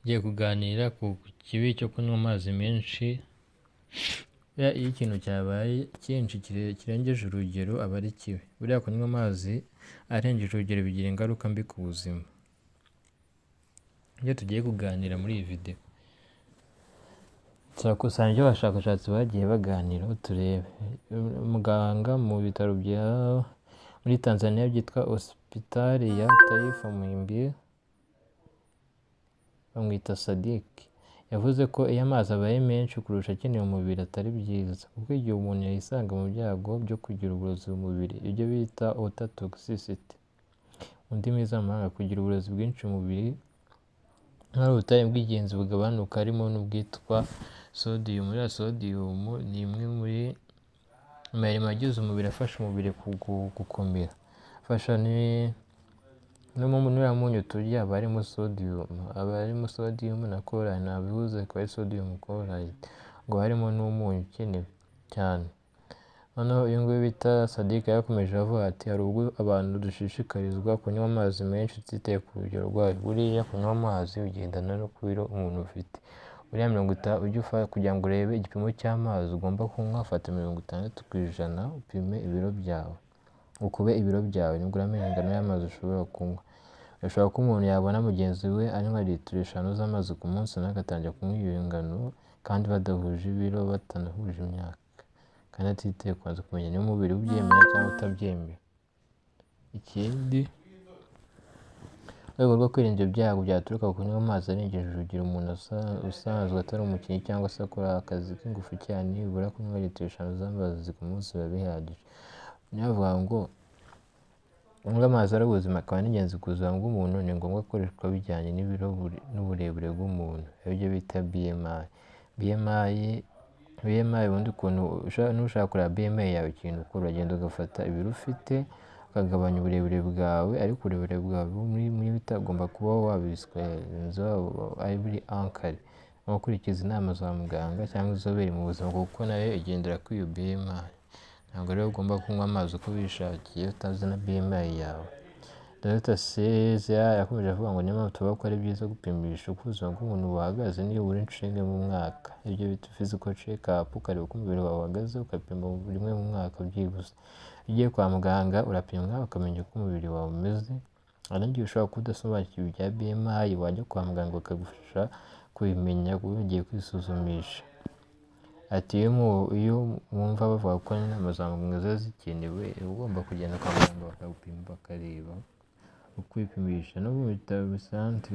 Tugiye kuganira ku kibi cyo kunywa amazi menshi. Iyo ikintu cyabaye cyinshi kirengeje urugero aba ari kibi. Buriya kunywa amazi arengeje urugero bigira ingaruka mbi ku buzima. Iyo tugiye kuganira muri iyi video, turakusanya ibyo abashakashatsi bagiye baganiraho turebe. Muganga mu bitaro bya muri Tanzania byitwa Hospitali ya Taifa Muhimbili, bamwita Sadik, yavuze ko iyo amazi abaye menshi kurusha akenewe umubiri atari byiza, kuko igihe umuntu yisanga mu byago byo kugira uburozi mu mubiri, ibyo bita water toxicity mu ndimi z'amahanga. Kugira uburozi bwinshi mu mubiri hari ubutare bw'ingenzi bugabanuka, harimo n'ubwitwa sodium. Iriya sodium ni imwe muri amayirimo agize umubiri afasha umubiri gukomera, afasha no mu munyu turya haba harimo sodium na chloride, nabivuze ko ari sodium chloride, ngo harimo n'umunyu ukenewe cyane. Noneho uyu nguyu bita Sadik yakomeje avuga ati hari ubwo abantu dushishikarizwa kunywa amazi menshi tutitaye ku rugero rwayo. Buriya kunywa amazi ugendana no ku biro umuntu ufite. Buriya kugira ngo urebe igipimo cy'amazi ugomba kunywa, fata 60% upime ibiro byawe, ukube ibiro byawe nibwo uramenya ingano y'amazi ushobora kunywa. Birashoboka ko umuntu yabona mugenzi we anywa litiro 5 z'amazi ku munsi, nawe agatangira kunywa iyo ngano, kandi badahuje ibiro, batanahuje imyaka, kandi atitaye kubanza kumenya niba umubiri ubyemera cyangwa utabyemera. Ikindi, mu rwego rwo kwirinda ibyago byaturuka ku kunywa amazi arengeje urugero, umuntu usanzwe atari umukinnyi cyangwa se akora akazi k'ingufu cyane, nibura kunywa litiro 5 z'amazi ku munsi biba bihagije. Bavuga ngo kunywa amazi ari ubuzima, akaba n'ingenzi ku buzima bw'umuntu. Ni ngombwa gukoreshwa bijyanye n'ibiro n'uburebure bw'umuntu, ibyo bita BMI. Ubundi ukuntu nushaka kureba BMI yawe, ikintu ukora uragenda ugafata ibiro ufite ukagabanya uburebure bwawe, ariko uburebure bwawe muri bitagomba kuba wabiswenza ari buri ankare. Gukurikiza inama za muganga cyangwa inzobere mu buzima, kuko nayo igendera kuri iyo BMI. Ntabwo rero ugomba kunywa amazi uko wishakiye utazi na BMI yawe. Dr. Cesar yakomeje avuga ngo niyo mpamvu tuvuga ko ari byiza gupimisha uko ubuzima bw'umuntu buhagaze nibura inshuro imwe mu mwaka. Ibyo bita physical check up, ukareba uko umubiri wawe uhagaze, ukapima rimwe mu mwaka byibuze. Iyo ugiye kwa muganga urapimwa ukamenya uko umubiri wawe umeze. Hari n'igihe ushobora kudasobanukirwa ibya BMI, wajya kwa muganga bakagufasha kubimenya ugiye kwisuzumisha. Ati iyo mwumva bavuga ko inama za muganga ziba zikenewe, ugomba kugenda kwa muganga bakagupima bakareba uko wipimisha. No mu bitaro bisanzwe